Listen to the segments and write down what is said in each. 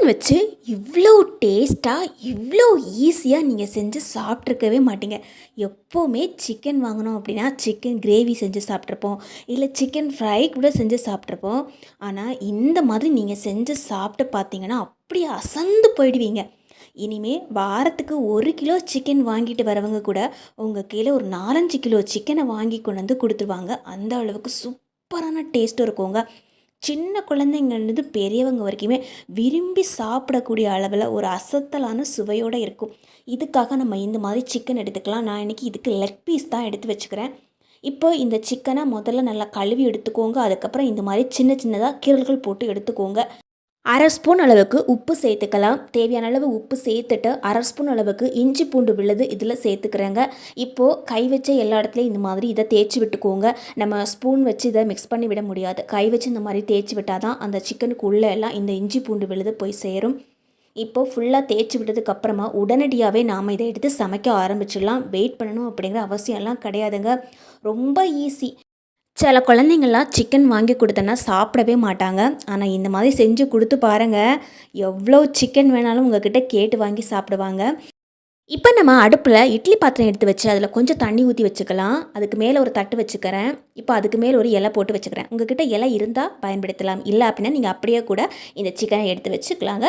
வச்சு இவ்வளோ டேஸ்ட்டாக இவ்வளோ ஈஸியாக நீங்கள் செஞ்சு சாப்பிட்ருக்கவே மாட்டீங்க. எப்போவுமே சிக்கன் வாங்கினோம் அப்படின்னா சிக்கன் கிரேவி செஞ்சு சாப்பிட்ருப்போம், இல்லை சிக்கன் ஃப்ரை கூட செஞ்சு சாப்பிட்ருப்போம். ஆனால் இந்த மாதிரி நீங்கள் செஞ்சு சாப்பிட்டு பார்த்தீங்கன்னா அப்படியே அசந்து போயிடுவீங்க. இனிமே வாரத்துக்கு 1 கிலோ சிக்கன் வாங்கிட்டு வரவங்க கூட உங்கள் கீழே ஒரு 4-5 கிலோ சிக்கனை வாங்கி கொண்டு வந்து கொடுத்துருவாங்க. அந்த அளவுக்கு சூப்பரான டேஸ்ட்டும் இருக்குங்க. சின்ன குழந்தைங்கள்லேருந்து பெரியவங்க வரைக்குமே விரும்பி சாப்பிடக்கூடிய அளவில் ஒரு அசத்தலான சுவையோடு இருக்கும். இதுக்காக நம்ம இந்த மாதிரி சிக்கன் எடுத்துக்கலாம். நான் இன்றைக்கி இதுக்கு லெக் பீஸ் தான் எடுத்து வச்சுக்கிறேன். இப்போ இந்த சிக்கனை முதல்ல நல்லா கழுவி எடுத்துக்கோங்க. அதுக்கப்புறம் இந்த மாதிரி சின்ன சின்னதாக கீரல்கள் போட்டு எடுத்துக்கோங்க. 1/2 ஸ்பூன் அளவுக்கு உப்பு சேர்த்துக்கலாம். தேவையான அளவு உப்பு சேர்த்துட்டு 1/2 ஸ்பூன் அளவுக்கு இஞ்சி பூண்டு விழுது இதில் சேர்த்துக்கிறேங்க. இப்போது கை வச்ச எல்லா இடத்துலையும் இந்த மாதிரி இதை தேய்ச்சி விட்டுக்கோங்க. நம்ம ஸ்பூன் வச்சு இதை மிக்ஸ் பண்ணி விட முடியாது. கை வச்சு இந்த மாதிரி தேய்ச்சி விட்டால் தான் அந்த சிக்கனுக்கு உள்ளே எல்லாம் இந்த இஞ்சி பூண்டு விழுது போய் சேரும். இப்போது ஃபுல்லாக தேய்ச்சி விட்டதுக்கப்புறமா உடனடியாகவே நாம் இதை எடுத்து சமைக்க ஆரம்பிச்சிடலாம். வெயிட் பண்ணணும் அப்படிங்கிற அவசியம்லாம் கிடையாதுங்க. ரொம்ப ஈஸி. சில குழந்தைங்கள்லாம் சிக்கன் வாங்கி கொடுத்தோன்னா சாப்பிடவே மாட்டாங்க. ஆனால் இந்த மாதிரி செஞ்சு கொடுத்து பாருங்கள், எவ்வளோ சிக்கன் வேணாலும் உங்கள்கிட்ட கேட்டு வாங்கி சாப்பிடுவாங்க. இப்போ நம்ம அடுப்பில் இட்லி பாத்திரம் எடுத்து வச்சு அதில் கொஞ்சம் தண்ணி ஊற்றி வச்சுக்கலாம். அதுக்கு மேலே ஒரு தட்டு வச்சுக்கிறேன். இப்போ அதுக்கு மேலே ஒரு இலை போட்டு வச்சுக்கிறேன். உங்கள்கிட்ட இலை இருந்தால் பயன்படுத்தலாம், இல்லை அப்படின்னா நீங்கள் அப்படியே கூட இந்த சிக்கனை எடுத்து வச்சுக்கலாங்க.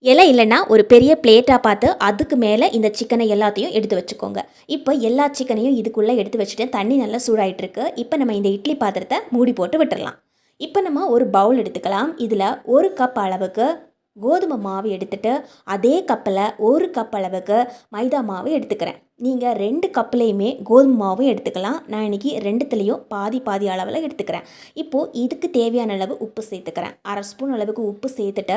இலை இல்லைன்னா ஒரு பெரிய பிளேட்டாக பார்த்து அதுக்கு மேலே இந்த சிக்கனை எல்லாத்தையும் எடுத்து வச்சுக்கோங்க. இப்போ எல்லா சிக்கனையும் இதுக்குள்ளே எடுத்து வச்சுட்டு தண்ணி நல்லா சூடாயிட்டிருக்கு. இப்போ நம்ம இந்த இட்லி பாத்திரத்தை மூடி போட்டு விட்டுடலாம். இப்போ நம்ம ஒரு பவுல் எடுத்துக்கலாம். இதில் 1 கப் அளவுக்கு கோதுமை மாவு எடுத்துகிட்டு அதே கப்பில் 1 கப் அளவுக்கு மைதா மாவு எடுத்துக்கிறேன். நீங்கள் 2 கப்புலேயுமே கோதுமை மாவும் எடுத்துக்கலாம். நான் இன்றைக்கி 2த்துலேயும் பாதி பாதி அளவில் எடுத்துக்கிறேன். இப்போது இதுக்கு தேவையான அளவு உப்பு சேர்த்துக்கிறேன். 1/2 ஸ்பூன் அளவுக்கு உப்பு சேர்த்துட்டு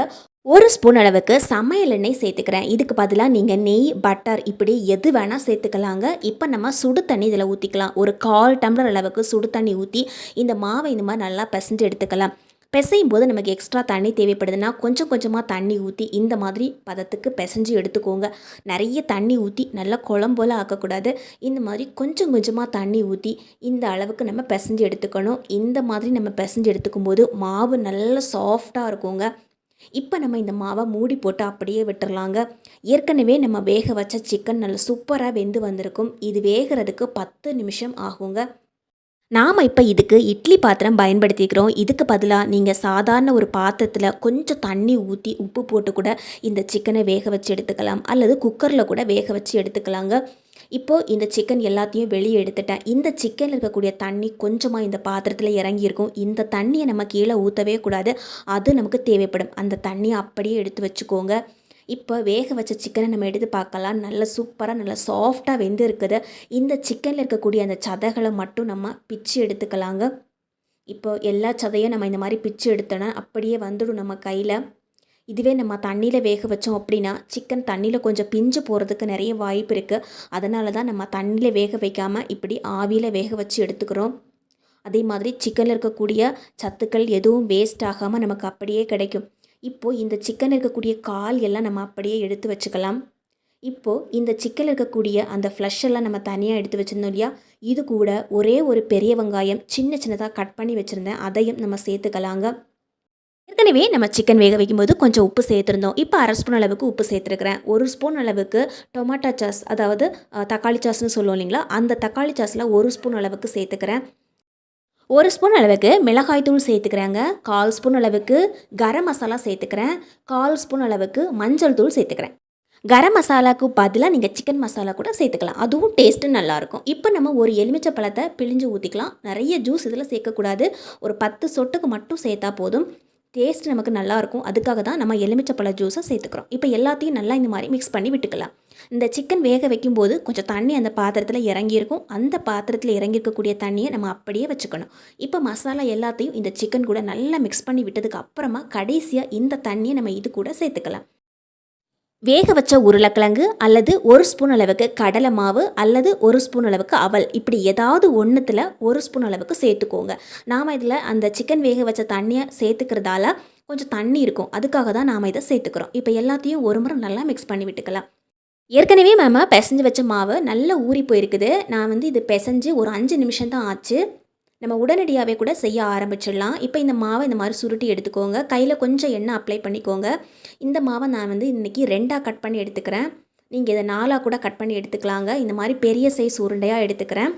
1 ஸ்பூன் அளவுக்கு சமையல் எண்ணெய் சேர்த்துக்கிறேன். இதுக்கு பதிலாக நீங்கள் நெய், பட்டர் இப்படி எது வேணால் சேர்த்துக்கலாங்க. இப்போ நம்ம சுடு தண்ணி இதில் ஊற்றிக்கலாம். ஒரு 1/4 டம்ளர் அளவுக்கு சுடு தண்ணி ஊற்றி இந்த மாவை இந்த மாதிரி நல்லா பிசைஞ்சு எடுத்துக்கலாம். பிசையும் போது நமக்கு எக்ஸ்ட்ரா தண்ணி தேவைப்படுதுன்னா கொஞ்சம் கொஞ்சமாக தண்ணி ஊற்றி இந்த மாதிரி பதத்துக்கு பிசைஞ்சு எடுத்துக்கோங்க. நிறைய தண்ணி ஊற்றி நல்லா குழம்போல் ஆக்கக்கூடாது. இந்த மாதிரி கொஞ்சம் கொஞ்சமாக தண்ணி ஊற்றி இந்த அளவுக்கு நம்ம பிசைஞ்சு எடுத்துக்கணும். இந்த மாதிரி நம்ம பிசைஞ்சு எடுத்துக்கும் போது மாவு நல்லா சாஃப்டாக இருக்குங்க. இப்போ நம்ம இந்த மாவை மூடி போட்டு அப்படியே விட்டுறலாங்க. ஏற்கனவே நம்ம வேக வச்ச சிக்கன் நல்லா சூப்பராக வெந்து வந்திருக்கும். இது வேகிறதுக்கு 10 நிமிஷம் ஆகுங்க. நாம் இப்போ இதுக்கு இட்லி பாத்திரம் பயன்படுத்திக்கிறோம். இதுக்கு பதிலாக நீங்கள் சாதாரண ஒரு பாத்திரத்தில் கொஞ்சம் தண்ணி ஊற்றி உப்பு போட்டு கூட இந்த சிக்கனை வேக வச்சு எடுத்துக்கலாம், அல்லது குக்கரில் கூட வேக வச்சு எடுத்துக்கலாங்க. இப்போது இந்த சிக்கன் எல்லாத்தையும் வெளியே எடுத்துட்டேன். இந்த சிக்கனில் இருக்கக்கூடிய தண்ணி கொஞ்சமாக இந்த பாத்திரத்தில் இறங்கியிருக்கும். இந்த தண்ணியை நம்ம கீழே ஊற்றவே கூடாது, அது நமக்கு தேவைப்படும். அந்த தண்ணியை அப்படியே எடுத்து வச்சுக்கோங்க. இப்போ வேக வச்ச சிக்கனை நம்ம எடுத்து பார்க்கலாம். நல்லா சூப்பராக நல்லா சாஃப்டாக வெந்து இருக்குது. இந்த சிக்கனில் இருக்கக்கூடிய அந்த சதைகளை மட்டும் நம்ம பிச்சு எடுத்துக்கலாங்க. இப்போ எல்லா சதையும் நம்ம இந்த மாதிரி பிச்சு எடுத்தோன்னா அப்படியே வந்துடும் நம்ம கையில். இதுவே நம்ம தண்ணியில் வேக வச்சோம் அப்படின்னா சிக்கன் தண்ணியில் கொஞ்சம் பிஞ்சு போகிறதுக்கு நிறைய வாய்ப்பு இருக்குது. அதனால தான் நம்ம தண்ணியில் வேக வைக்காமல் இப்படி ஆவியில் வேக வச்சு எடுத்துக்கிறோம். அதே மாதிரி சிக்கனில் இருக்கக்கூடிய சத்துக்கள் எதுவும் வேஸ்ட் ஆகாமல் நமக்கு அப்படியே கிடைக்கும். இப்போது இந்த சிக்கன் இருக்கக்கூடிய கால் எல்லாம் நம்ம அப்படியே எடுத்து வச்சுக்கலாம். இப்போது இந்த சிக்கன் இருக்கக்கூடிய அந்த ஃப்ளஷ் எல்லாம் நம்ம தனியாக எடுத்து வச்சுருந்தோம் இல்லையா, இது கூட ஒரே ஒரு பெரிய வெங்காயம் சின்ன சின்னதாக கட் பண்ணி வச்சுருந்தேன், அதையும் நம்ம சேர்த்துக்கலாங்க. ஏற்கனவே நம்ம சிக்கன் வேக வைக்கும்போது கொஞ்சம் உப்பு சேர்த்துருந்தோம். இப்போ 1/2 ஸ்பூன் அளவுக்கு உப்பு சேர்த்துருக்கிறேன். 1 ஸ்பூன் அளவுக்கு டொமேட்டோ சாஸ், அதாவது தக்காளி சாஸ்ன்னு சொல்லுவோம் இல்லைங்களா, அந்த தக்காளி சாஸில் 1 ஸ்பூன் அளவுக்கு சேர்த்துக்கிறேன். 1 ஸ்பூன் அளவுக்கு மிளகாய் தூள் சேர்த்துக்கிறேங்க. 1/4 ஸ்பூன் அளவுக்கு கரம் மசாலா சேர்த்துக்கிறேன். 1/4 ஸ்பூன் அளவுக்கு மஞ்சள் தூள் சேர்த்துக்கிறேன். கரம் மசாலாவுக்கு பதிலாக நீங்கள் சிக்கன் மசாலா கூட சேர்த்துக்கலாம், அதுவும் டேஸ்ட்டு நல்லாயிருக்கும். இப்போ நம்ம ஒரு எலுமிச்சை பழத்தை பிழிஞ்சு ஊற்றிக்கலாம். நிறைய ஜூஸ் இதில் சேர்க்கக்கூடாது, ஒரு 10 சொட்டுக்கு மட்டும் சேர்த்தா போதும். டேஸ்ட் நமக்கு நல்லாயிருக்கும். அதுக்காக தான் நம்ம எலுமிச்சை பழ ஜூஸை சேர்த்துக்கிறோம். இப்போ எல்லாத்தையும் நல்லா இந்த மாதிரி மிக்ஸ் பண்ணி விட்டுக்கலாம். இந்த சிக்கன் வேக வைக்கும்போது கொஞ்சம் தண்ணி அந்த பாத்திரத்தில் இறங்கியிருக்கும். அந்த பாத்திரத்தில் இறங்கியிருக்கக்கூடிய தண்ணியை நம்ம அப்படியே வச்சுக்கணும். இப்போ மசாலா எல்லாத்தையும் இந்த சிக்கன் கூட நல்லா மிக்ஸ் பண்ணி விட்டதுக்கு அப்புறமா கடைசியாக இந்த தண்ணியை நம்ம இது கூட சேர்த்துக்கலாம். வேக வச்ச உருளைக்கிழங்கு அல்லது 1 ஸ்பூன் அளவுக்கு கடலை மாவு அல்லது 1 ஸ்பூன் அளவுக்கு அவல், இப்படி ஏதாவது ஒன்றுத்தில் 1 ஸ்பூன் அளவுக்கு சேர்த்துக்கோங்க. நாம் இதில் அந்த சிக்கன் வேக வச்ச தண்ணியை சேர்த்துக்கிறதால கொஞ்சம் தண்ணி இருக்கும், அதுக்காக தான் நாம் இதை சேர்த்துக்கிறோம். இப்போ எல்லாத்தையும் ஒரு முறை நல்லா மிக்ஸ் பண்ணி விட்டுக்கலாம். ஏற்கனவே நம்ம பிசைஞ்சு வச்ச மாவு நல்லா ஊறி போயிருக்குது. நான் இது பிசைஞ்சு ஒரு 5 நிமிஷம் தான் ஆச்சு. நம்ம உடனடியாகவே கூட செய்ய ஆரம்பிச்சிடலாம். இப்போ இந்த மாவை இந்த மாதிரி சுருட்டி எடுத்துக்கோங்க. கையில் கொஞ்சம் எண்ணெய் அப்ளை பண்ணிக்கோங்க. இந்த மாவை நான் வந்து இன்றைக்கி 2ஆக கட் பண்ணி எடுத்துக்கிறேன். நீங்கள் இதை 4ஆக கூட கட் பண்ணி எடுத்துக்கலாங்க. இந்த மாதிரி பெரிய சைஸ் உருண்டையாக எடுத்துக்கிறேன்.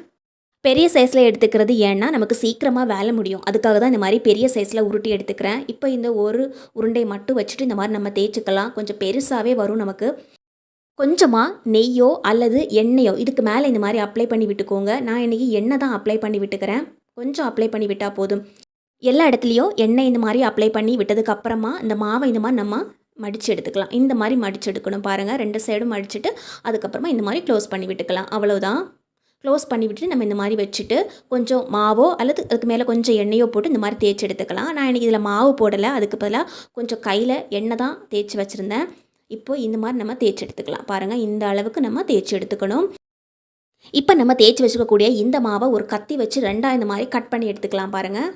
பெரிய சைஸில் எடுத்துக்கிறது ஏன்னா நமக்கு சீக்கிரமாக வேலை முடியும். அதுக்காக தான் இந்த மாதிரி பெரிய சைஸில் உருட்டி எடுத்துக்கிறேன். இப்போ இந்த ஒரு உருண்டை மட்டும் வச்சுட்டு இந்த மாதிரி நம்ம தேய்ச்சிக்கலாம். கொஞ்சம் பெருசாகவே வரும் நமக்கு. கொஞ்சமாக நெய்யோ அல்லது எண்ணெயோ இதுக்கு மேலே இந்த மாதிரி அப்ளை பண்ணி விட்டுக்கோங்க. நான் இன்றைக்கி எண்ணெய் தான் அப்ளை பண்ணி விட்டுக்கிறேன். கொஞ்சம் அப்ளை பண்ணி விட்டால் போதும். எல்லா இடத்துலையும் எண்ணெய் இந்த மாதிரி அப்ளை பண்ணி விட்டதுக்கு அப்புறமா இந்த மாவை இந்த மாதிரி நம்ம மடித்து எடுத்துக்கலாம். இந்த மாதிரி மடித்து எடுக்கணும் பாருங்கள். 2 சைடும் மடிச்சுட்டு அதுக்கப்புறமா இந்த மாதிரி க்ளோஸ் பண்ணி விட்டுக்கலாம். அவ்வளோதான். க்ளோஸ் பண்ணி விட்டுட்டு நம்ம இந்த மாதிரி வச்சுட்டு கொஞ்சம் மாவோ அல்லது அதுக்கு மேலே கொஞ்சம் எண்ணெயோ போட்டு இந்த மாதிரி தேய்ச்சி எடுத்துக்கலாம். நான் இன்றைக்கி இதில் மாவு போடலை. அதுக்கு பதிலாக கொஞ்சம் கையில் எண்ணெய் தான் தேய்ச்சி வச்சுருந்தேன். இப்போது இந்த மாதிரி நம்ம தேய்ச்சி எடுத்துக்கலாம். பாருங்கள், இந்த அளவுக்கு நம்ம தேய்ச்சி எடுத்துக்கணும். இப்போ நம்ம தேய்ச்சி வச்சுக்கக்கூடிய இந்த மாவை ஒரு கத்தி வச்சு 2ஆக இந்த மாதிரி கட் பண்ணி எடுத்துக்கலாம். பாருங்கள்,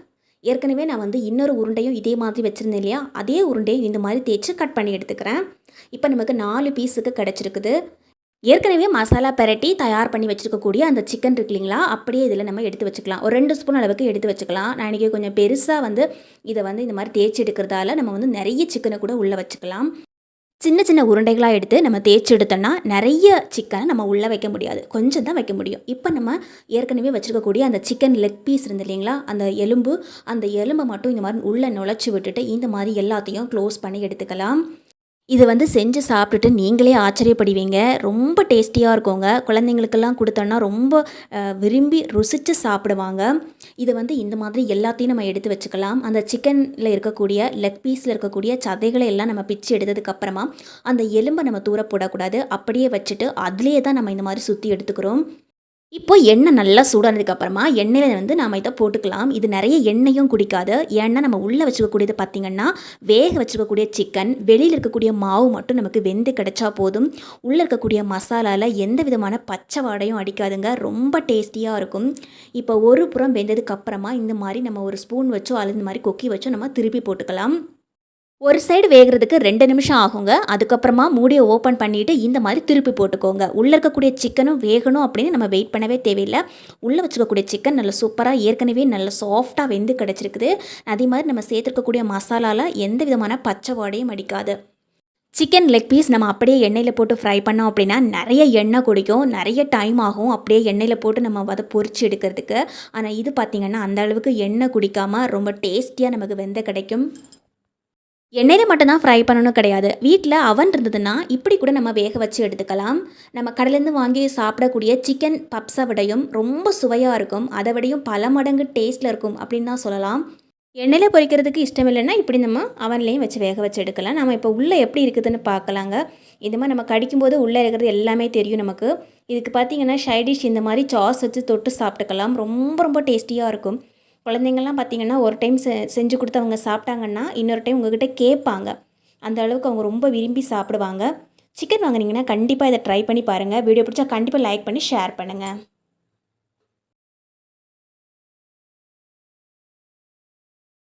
ஏற்கனவே நான் வந்து இன்னொரு உருண்டையும் இதே மாதிரி வச்சுருந்தேன் இல்லையா, அதே உருண்டையும் இந்த மாதிரி தேய்ச்சி கட் பண்ணி எடுத்துக்கிறேன். இப்போ நமக்கு 4 பீஸுக்கு கிடச்சிருக்குது. ஏற்கனவே மசாலா பெரட்டி தயார் பண்ணி வச்சுருக்கக்கூடிய அந்த சிக்கன் இருக்கு இல்லைங்களா, அப்படியே இதில் நம்ம எடுத்து வச்சுக்கலாம். ஒரு 2 ஸ்பூன் அளவுக்கு எடுத்து வச்சுக்கலாம். நான் இன்றைக்கி கொஞ்சம் பெருசாக வந்து இதை வந்து இந்த மாதிரி தேய்ச்சி எடுக்கிறதால நம்ம வந்து நிறைய சிக்கனை கூட உள்ளே வச்சுக்கலாம். சின்ன சின்ன உருண்டைகளாக எடுத்து நம்ம தேய்ச்சி எடுத்தோம்னா நிறைய சிக்கனை நம்ம உள்ளே வைக்க முடியாது, கொஞ்சம் தான் வைக்க முடியும். இப்போ நம்ம ஏற்கனவே வச்சுருக்கக்கூடிய அந்த சிக்கன் லெக் பீஸ் இருந்து இல்லைங்களா, அந்த எலும்பை மட்டும் இந்த மாதிரி உள்ளே நுழைச்சி விட்டுட்டு இந்த மாதிரி எல்லாத்தையும் க்ளோஸ் பண்ணி எடுத்துக்கலாம். இது வந்து செஞ்சு சாப்பிட்டுட்டு நீங்களே ஆச்சரியப்படுவீங்க. ரொம்ப டேஸ்டியாக இருக்குங்க. குழந்தைங்களுக்கெல்லாம் கொடுத்தோன்னா ரொம்ப விரும்பி ருசித்து சாப்பிடுவாங்க. இது வந்து இந்த மாதிரி எல்லாத்தையும் நம்ம எடுத்து வச்சுக்கலாம். அந்த சிக்கனில் இருக்கக்கூடிய லெக் பீஸில் இருக்கக்கூடிய சதைகளை எல்லாம் நம்ம பிச்சு எடுத்ததுக்கப்புறமா அந்த எலும்பை நம்ம தூர போடக்கூடாது. அப்படியே வச்சுட்டு அதிலே தான் நம்ம இந்த மாதிரி சுற்றி எடுத்துக்கிறோம். இப்போ எண்ணெய் நல்லா சூடானதுக்கப்புறமா எண்ணெயில் வந்து நாம் இதை போட்டுக்கலாம். இது நிறைய எண்ணெயும் குடிக்காது. ஏன்னா நம்ம உள்ளே வச்சுக்கக்கூடியது பார்த்திங்கன்னா வேக வச்சுக்கக்கூடிய சிக்கன், வெளியில் இருக்கக்கூடிய மாவு மட்டும் நமக்கு வெந்து கிடச்சா போதும். உள்ளே இருக்கக்கூடிய மசாலாவில் எந்த விதமான பச்சை வாடையும் அடிக்காதுங்க. ரொம்ப டேஸ்டியாக இருக்கும். இப்போ ஒரு புறம் வெந்ததுக்கப்புறமா இந்த மாதிரி நம்ம ஒரு ஸ்பூன் வச்சோ அல்லது இந்த மாதிரி கொக்கி வச்சோ நம்ம திருப்பி போட்டுக்கலாம். ஒரு சைடு வேகிறதுக்கு 2 நிமிஷம் ஆகுங்க. அதுக்கப்புறமா மூடியை ஓப்பன் பண்ணிவிட்டு இந்த மாதிரி திருப்பி போட்டுக்கோங்க. உள்ளே இருக்கக்கூடிய சிக்கனும் வேகணும் அப்படின்னு நம்ம வெயிட் பண்ணவே தேவையில்லை. உள்ளே வச்சுக்கக்கூடிய சிக்கன் நல்லா சூப்பராக ஏற்கனவே நல்லா சாஃப்டாக வெந்து கிடச்சிருக்குது. அதே மாதிரி நம்ம சேர்த்துருக்கக்கூடிய மசாலாவில் எந்த விதமான பச்சை வாடையும் அடிக்காது. சிக்கன் லெக் பீஸ் நம்ம அப்படியே எண்ணெயில் போட்டு ஃப்ரை பண்ணோம் அப்படின்னா நிறைய எண்ணெய் குடிக்கும், நிறைய டைம் ஆகும் அப்படியே எண்ணெயில் போட்டு நம்ம அதை பொரிச்சு எடுக்கிறதுக்கு. ஆனால் இது பார்த்திங்கன்னா அந்த அளவுக்கு எண்ணெய் குடிக்காமல் ரொம்ப டேஸ்டியாக நமக்கு வெந்த கிடைக்கும். எண்ணெயில் மட்டும்தான் ஃப்ரை பண்ணணும் கிடையாது. வீட்டில் அவன் இருந்ததுன்னா இப்படி கூட நம்ம வேக வச்சு எடுத்துக்கலாம். நம்ம கடையிலேருந்து வாங்கி சாப்பிடக்கூடிய சிக்கன் பப்ஸை விடையும் ரொம்ப சுவையாக இருக்கும். அதை விடையும் பல மடங்கு டேஸ்ட்டில் இருக்கும் அப்படின்னு தான் சொல்லலாம். எண்ணெயில் பொரிக்கிறதுக்கு இஷ்டம் இல்லைன்னா இப்படி நம்ம அவன்லேயும் வச்சு வேக வச்சு எடுக்கலாம். நம்ம இப்போ உள்ளே எப்படி இருக்குதுன்னு பார்க்கலாங்க. இந்த மாதிரி நம்ம கடிக்கும்போது உள்ளே இருக்கிறது எல்லாமே தெரியும் நமக்கு. இதுக்கு பார்த்திங்கன்னா சைடிஷ் இந்த மாதிரி சாஸ் வச்சு தொட்டு சாப்பிட்டுக்கலாம். ரொம்ப ரொம்ப டேஸ்டியாக இருக்கும். குழந்தைங்கள்லாம் பார்த்திங்கன்னா ஒரு டைம் செஞ்சு கொடுத்து அவங்க சாப்பிட்டாங்கன்னா இன்னொரு டைம் உங்கள்கிட்ட கேட்பாங்க. அந்த அளவுக்கு அவங்க ரொம்ப விரும்பி சாப்பிடுவாங்க. சிக்கன் வாங்குனீங்கன்னா கண்டிப்பாக இதை ட்ரை பண்ணி பாருங்கள். வீடியோ பிடிச்சா கண்டிப்பாக லைக் பண்ணி ஷேர் பண்ணுங்கள்.